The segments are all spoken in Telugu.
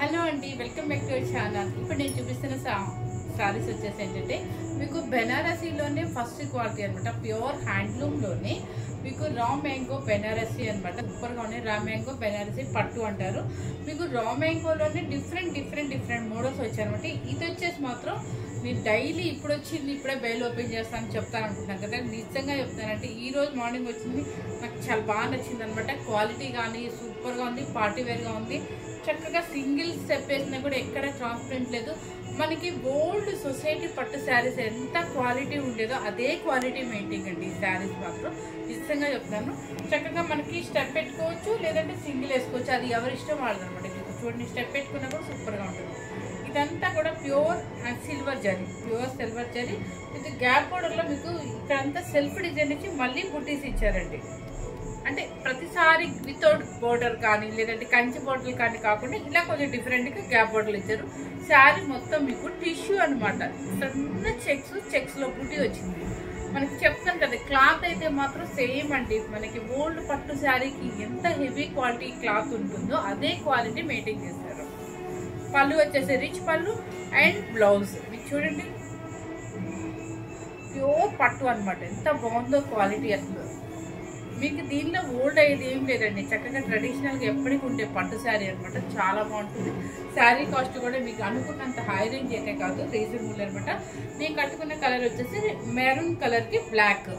హలో అండి, welcome back to our channel. ఇప్పుడు నేను చూపిస్తున్న సారీస్ వచ్చేసి ఏంటంటే మీకు బెనారసీలోనే ఫస్ట్ క్వాలిటీ అనమాట. ప్యూర్ హ్యాండ్లూమ్లోనే మీకు రా మ్యాంగో బెనారసీ అనమాట. సూపర్గా ఉన్నాయి. రా మ్యాంగో బెనారసీ పట్టు అంటారు. మీకు రా మ్యాంగోలోనే డిఫరెంట్ మోడల్స్ వచ్చాయనమాట. ఇది వచ్చేసి మాత్రం నేను డైలీ ఇప్పుడు వచ్చింది, ఇప్పుడే బెయిల్ ఓపెన్ చేస్తానని చెప్తాను అనుకుంటున్నాను కదా. నిజంగా చెప్తానంటే ఈ రోజు మార్నింగ్ వచ్చింది, నాకు చాలా బాగా నచ్చింది అనమాట. క్వాలిటీ కానీ సూపర్గా ఉంది, పార్టీ వేర్గా ఉంది. చక్కగా సింగిల్ స్టెప్ వేసినా కూడా ఎక్కడ ట్రాన్స్పరెంట్ లేదు. మనకి ఓల్డ్ సొసైటీ పట్టు శారీస్ ఎంత క్వాలిటీ ఉండేదో అదే క్వాలిటీ మెయింటైన్ అండి. ఈ శారీస్ మాత్రం నిజంగా చెప్తాను. చక్కగా మనకి స్టెప్ పెట్టుకోవచ్చు, లేదంటే సింగిల్ వేసుకోవచ్చు. అది ఎవరి ఇష్టం వాళ్ళది అనమాట. చూడండి, స్టెప్ పెట్టుకున్నా కూడా సూపర్గా ఉంటుంది. ఇదంతా కూడా ప్యూర్ సిల్వర్ జరీ ఇది గ్యాప్ బోర్డర్లో మీకు ఇక్కడంతా సెల్ఫ్ డిజైన్ ఇచ్చి మళ్ళీ బుటీస్ ఇచ్చారండి. అంటే ప్రతిసారి వితౌట్ బోర్డర్ కానీ లేదంటే కంచి బోర్డర్లు కానీ కాకుండా ఇలా కొంచెం డిఫరెంట్గా గ్యాప్ బోర్డర్లు ఇచ్చారు. శారీ మొత్తం మీకు టిష్యూ అనమాట. సన్న చెక్స్లో బుటీ వచ్చింది. మనకి చెప్తాను కదా, క్లాత్ అయితే మాత్రం సేమ్ అండి. మనకి ఓల్డ్ పట్టు శారీకి ఎంత హెవీ క్వాలిటీ క్లాత్ ఉంటుందో అదే క్వాలిటీ మెయింటైన్ చేస్తారు. పళ్ళు వచ్చేసి రిచ్ పళ్ళు అండ్ బ్లౌజ్ మీకు చూడండి, ప్యూర్ పట్టు అనమాట. ఎంత బాగుందో క్వాలిటీ అసలు. మీకు దీనిలో ఓల్డ్ అయ్యేది ఏం లేదండి. చక్కగా ట్రెడిషనల్గా ఎప్పటికి ఉండే పట్టు శారీ అనమాట. చాలా బాగుంటుంది. శారీ కాస్ట్ కూడా మీకు అనుకున్నంత హై రేంజ్ అయితే కాదు, రీజనబుల్ అనమాట. నేను కట్టుకున్న కలర్ వచ్చేసి మెరూన్ కలర్కి బ్లాక్.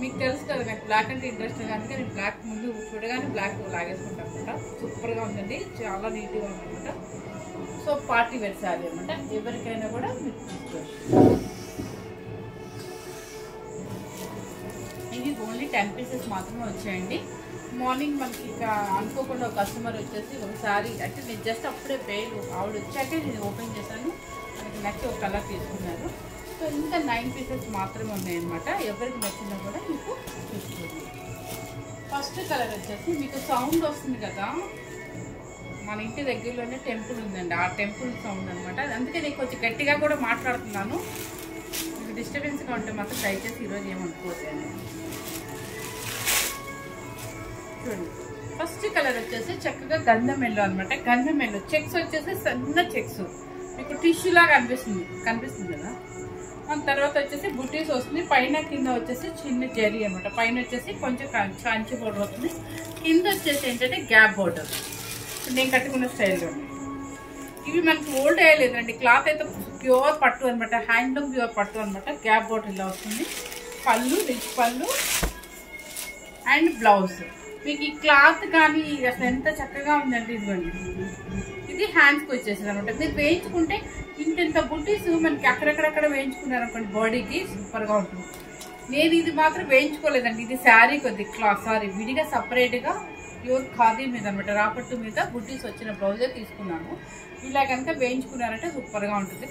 మీకు తెలుసు కదా, నాకు బ్లాక్ అంటే ఇంట్రెస్ట్ ఉంది. అందుకే నేను బ్లాక్ ముందు చూడగానే బ్లాక్ లాగేసుకుంటాను అనమాట. సూపర్గా ఉందండి, చాలా నీట్గా ఉందన్నమాట. సో పార్టీ వేర్ శారీ అనమాట. ఎవరికైనా కూడా మీకు తీసుకోవచ్చు. ఇది ఓన్లీ 10 పీసెస్ మాత్రమే వచ్చాయండి. మార్నింగ్ మనకి ఇక అనుకోకుండా ఒక కస్టమర్ వచ్చేసి ఒకసారి అంటే నేను జస్ట్ అప్పుడే ఆవిడ వచ్చాక నేను ఓపెన్ చేశాను. మనకి నచ్చి ఒక కలర్ తీసుకున్నారు. సో ఇంకా 9 పీసెస్ మాత్రమే ఉన్నాయన్నమాట. ఎవరికి నచ్చినా కూడా మీకు చూసుకోండి. ఫస్ట్ కలర్ వచ్చేసి మీకు సౌండ్ వస్తుంది కదా, మన ఇంటి దగ్గరలోనే టెంపుల్ ఉందండి. ఆ టెంపుల్ సౌండ్ అనమాట. అందుకే నేను కొంచెం గట్టిగా కూడా మాట్లాడుతున్నాను. మీకు డిస్టర్బెన్స్గా ఉంటే మాత్రం దయచేసి ఈరోజు ఏమనుకోవద్దండి. చూడండి, ఫస్ట్ కలర్ వచ్చేసి చక్కగా గంధం ఎల్లో అనమాట. గంధం ఎల్లో చెక్స్ వచ్చేసి సన్న చెక్స్ మీకు టిష్యూ లాగా కనిపిస్తుంది కదా. తర్వాత వచ్చేసి బుటీస్ వస్తుంది. పైన కింద వచ్చేసి చిన్న జరీ అనమాట. పైన వచ్చేసి కొంచెం కంచి బోర్డర్ వస్తుంది. కింద వచ్చేసి ఏంటంటే గ్యాప్ బోర్డర్. నేను కట్టుకున్న స్టైల్లో ఇవి మనకి ఓల్డ్ అయ్యలేదండి. క్లాత్ అయితే ప్యూర్ పట్టు అనమాట. హ్యాండ్లూమ్ ప్యూర్ పట్టు అనమాట. గ్యాప్ బోర్డర్ ఇలా వస్తుంది. పళ్ళు రిచ్ పళ్ళు అండ్ బ్లౌజ్. మీకు ఈ క్లాత్ కానీ అసలు ఎంత చక్కగా ఉందండి. ఇదిగోండి, ఇది హ్యాండ్స్కి వచ్చేసింది అనమాట. మీరు వేయించుకుంటే ఇంత బుటీస్ మనకి అక్కడెక్కడెక్కడ వేయించుకున్నారు అనుకోండి, బాడీకి సూపర్గా ఉంటుంది. నేను ఇది మాత్రం వేయించుకోలేదండి. ఇది శారీ విడిగా సపరేట్గా ప్యూర్ ఖాదీ మీద అనమాట. రాపట్టు మీద బుటీస్ వచ్చిన బ్లౌజే తీసుకున్నాను. ఇలా కనుక వేయించుకున్నారంటే సూపర్గా ఉంటుంది.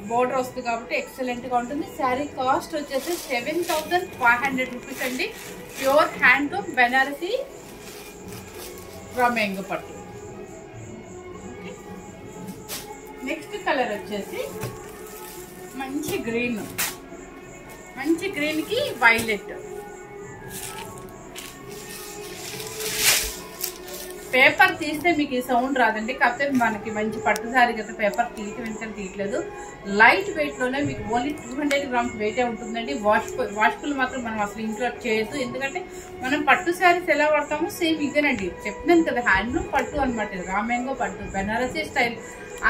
బోర్డర్ వస్తుంది కాబట్టి ఎక్సలెంట్గా ఉంటుంది. శారీ కాస్ట్ వచ్చేసి 7,500 రూపీస్ అండి. Pure handloom Banarasi raw mango పట్టు. నెక్స్ట్ కలర్ వచ్చేసి మంచి గ్రీన్కి వైలెట్. పేపర్ తీస్తే మీకు ఈ సౌండ్ రాదండి. కాకపోతే మనకి మంచి పట్టు శారీ కదా, పేపర్ తీయట్లేదు. లైట్ వెయిట్ లోనే మీకు ఓన్లీ 200 గ్రామ్స్ వెయిటే ఉంటుందండి. వాష్ఫుల్ మాత్రం మనం అసలు ఇంట్లో చేయొద్దు. ఎందుకంటే మనం పట్టు శారీస్ ఎలా వాడతామో సేమ్ ఇదేనండి. చెప్తున్నాను కదా, హ్యాండ్లూమ్ పట్టు అనమాట. రా మ్యాంగో పట్టు బెనారసీ స్టైల్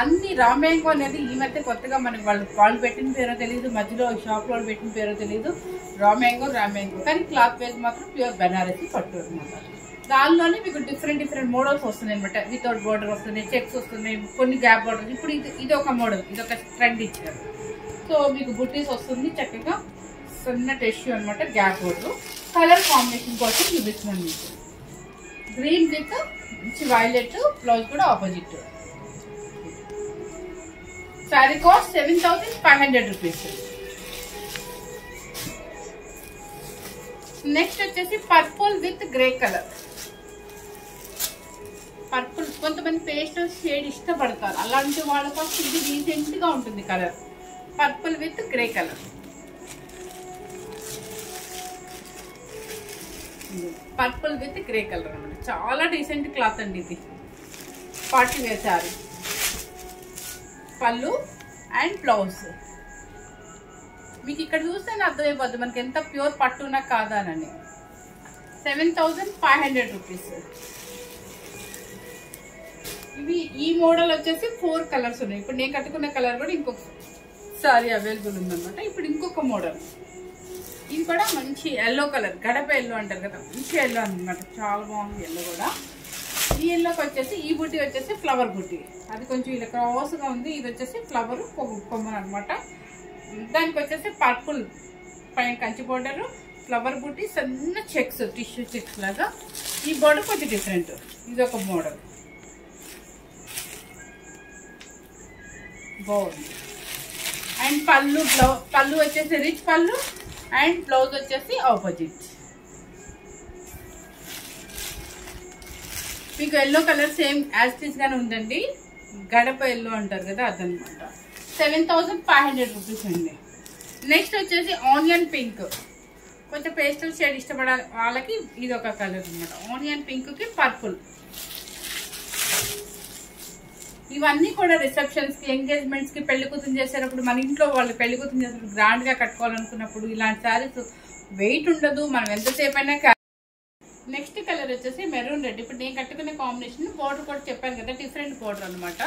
అన్ని. రా మ్యాంగో అనేది ఈ మధ్య కొత్తగా మనకి వాళ్ళు పెట్టిన పేరో తెలియదు, మధ్యలో షాప్ వాళ్ళు పెట్టిన పేరో తెలియదు. రా మ్యాంగో కానీ క్లాత్ వేజ్ మాత్రం ప్యూర్ బెనారసీ పట్టు అనమాట. దానిలోనే మీకు డిఫరెంట్ మోడల్స్ వస్తున్నాయి అనమాట. వితౌట్ బోర్డర్ వస్తున్నాయి, చెక్స్ వస్తున్నాయి, కొన్ని గ్యాప్ బోర్డర్. ఇప్పుడు ఇది ఒక మోడల్, ఇది ఒక ట్రెండ్ ఇచ్చారు. సో మీకు బుటీస్ వస్తుంది. చక్కగా సన్న టిష్యూ అనమాట. గ్యాప్ బోర్డర్ కలర్ కాంబినేషన్ కోసం చూపిస్తున్నాను మీకు. గ్రీన్ విత్ మంచి వైలెట్, బ్లౌజ్ కూడా opposite. Sari cost 7,500 rupees. Next వచ్చేసి purple with grey colour. Purple కొంతమంది పేస్టల్ షేడ్ ఇష్టపడతారు, అలాంటి వాళ్ళ కోసం ఇది రీసెంట్ గా ఉంటుంది colour. Purple with grey colour. Purple with grey colour అన్నమాట. చాలా డీసెంట్ క్లాత్ అండి ఇది. Party wear sari. పళ్ళు అండ్ బ్లౌజ్. మీకు ఇక్కడ చూస్తేనే అర్థమైపోద్ది మనకి ఎంత ప్యూర్ పట్టునా కాదా అని. 7500 రూపీస్. ఇవి ఈ మోడల్ వచ్చేసి 4 కలర్స్ ఉన్నాయి. ఇప్పుడు నేను కట్టుకున్న కలర్ కూడా ఇంకొక సారీ అవైలబుల్ ఉందన్నమాట. ఇప్పుడు ఇంకొక మోడల్, ఇది కూడా మంచి ఎల్లో కలర్, గడప ఎల్లో అంటారు కదా, మంచి ఎల్లో అనమాట. చాలా బాగుంది ఎల్లో కూడా. ఈ ఎల్లోకి వచ్చేసి ఈ బుట్టి వచ్చేసి ఫ్లవర్ బుట్టి, అది కొంచెం ఇలా క్రాస్గా ఉంది. ఇది వచ్చేసి ఫ్లవర్ కొమ్మన్ అనమాట. దానికి వచ్చేసి పర్పుల్ పైన కంచి బోర్డర్, ఫ్లవర్ బుట్టి, సన్న చెక్స్, టిష్యూ చెక్స్ లాగా. ఈ బోర్డర్ కొంచెం డిఫరెంట్, ఇది ఒక మోడల్ బాగుంది. అండ్ పళ్ళు వచ్చేసి రిచ్ పళ్ళు అండ్ బ్లౌజ్ వచ్చేసి ఆపోజిట్. మీకు ఎల్లో కలర్ సేమ్ యాజ్ టీస్ గానే ఉందండి, గడప ఎల్లో అంటారు కదా అదనమాట. 7500 రూపీస్ అండి. నెక్స్ట్ వచ్చేసి ఆనియన్ పింక్, కొంచెం పేస్టల్ షేడ్ ఇష్టపడే వాళ్ళకి ఇది ఒక కలర్ అనమాట. ఆనియన్ పింక్ కి పర్పుల్. ఇవన్నీ కూడా రిసెప్షన్స్ కి, ఎంగేజ్మెంట్స్ కి, పెళ్లి కూతురు చేసేటప్పుడు, మన ఇంట్లో వాళ్ళు పెళ్లి కూతురు చేసేటప్పుడు గ్రాండ్ గా కట్టుకోవాలనుకున్నప్పుడు ఇలాంటి శారీస్ వెయిట్ ఉండదు, మనం ఎంతసేపు అయినా. నెక్స్ట్ కలర్ వచ్చేసి మెరూన్ రెడ్. ఇప్పుడు నేను కట్టుకునే కాంబినేషన్ బోర్డర్ కూడా చెప్పాను కదా, డిఫరెంట్ బోర్డర్ అనమాట.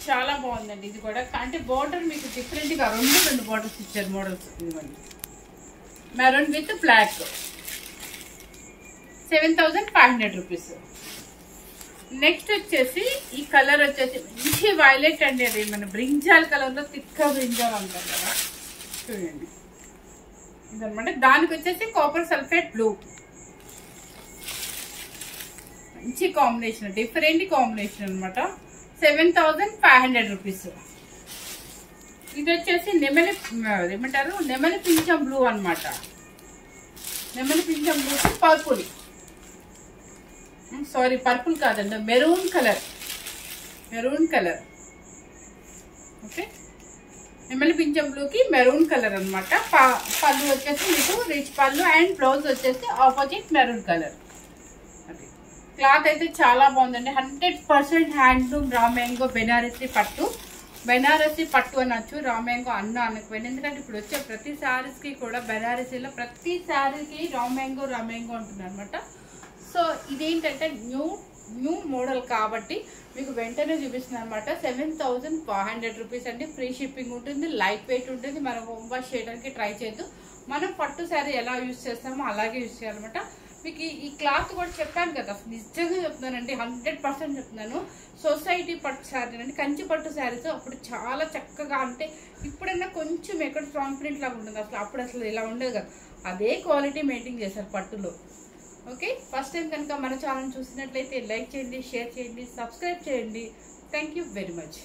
చాలా బాగుందండి ఇది కూడా. అంటే బోర్డర్ మీకు డిఫరెంట్ గా రెండు బోర్డర్స్ ఇచ్చారు మోడల్స్. ఇవ్వండి, maroon with black. 7500 rupees. Next వచ్చేసి ఈ కలర్ వచ్చేసి మంచి వైలెట్ అండి, అది మన బ్రింజాల్ కలర్ లో తిక్క బ్రింజాల్ అంటారు కదా, చూడండి ఇదనమాట. దానికి వచ్చేసి కాపర్ సల్ఫేట్ బ్లూ, మంచి కాంబినేషన్, డిఫరెంట్ కాంబినేషన్ అనమాట. 7500 రూపీస్. ఇది వచ్చేసి ఏమంటారు నెమలి పింఛం బ్లూ అనమాట. నెమలి పింఛం బ్లూ పర్పుల్, సారీ పర్పుల్ కాదండి, మెరూన్ కలర్. ఓకే, నెమలి పింఛం బ్లూకి మెరూన్ కలర్ అనమాట. పళ్ళు వచ్చేసి మీకు రిచ్ పళ్ళు అండ్ బ్లౌజ్ వచ్చేసి opposite maroon colour. Okay, cloth అయితే చాలా బాగుందండి. 100% హ్యాండ్లూమ్ రా మ్యాంగో బెనారసీ పట్టు. బెనారసీ పట్టు అనొచ్చు, రా మ్యాంగో అనకపోయినా, ఎందుకంటే ఇప్పుడు వచ్చే ప్రతి శారీస్కి కూడా బెనారసీలో ప్రతి శారీకి రా మ్యాంగో అంటున్నారు అనమాట. సో ఇదేంటంటే న్యూ మోడల్ కాబట్టి మీకు వెంటనే చూపిస్తున్నాను అనమాట. 7500 రూపీస్ అండి. ఫ్రీ షిప్పింగ్ ఉంటుంది, లైట్ వెయిట్ ఉంటుంది. మనం హోమ్ వాష్ చేయడానికి ట్రై చేయొద్దు. మనం పట్టు శారీ ఎలా యూజ్ చేస్తామో అలాగే యూజ్ చేయాలన్నమాట. మీకు ఈ క్లాత్ కూడా చెప్పాను కదా, నిజంగా చెప్తున్నానండి, 100% చెప్తున్నాను. సొసైటీ పట్టు శారీ అండి, కంచి పట్టు శారీస్ అప్పుడు చాలా చక్కగా, అంటే ఇప్పుడన్నా కొంచెం ఎక్కడ స్ట్రాంగ్ ప్రింట్ లాగా ఉంటుంది, అప్పుడు ఇలా ఉండదు కదా, అదే క్వాలిటీ మెయింటైన్ చేశారు పట్టులో. ఓకే, ఫస్ట్ టైం కనుక మన ఛానల్ చూసినట్లయితే లైక్ చేయండి, షేర్ చేయండి, సబ్స్క్రైబ్ చేయండి. Thank you very much.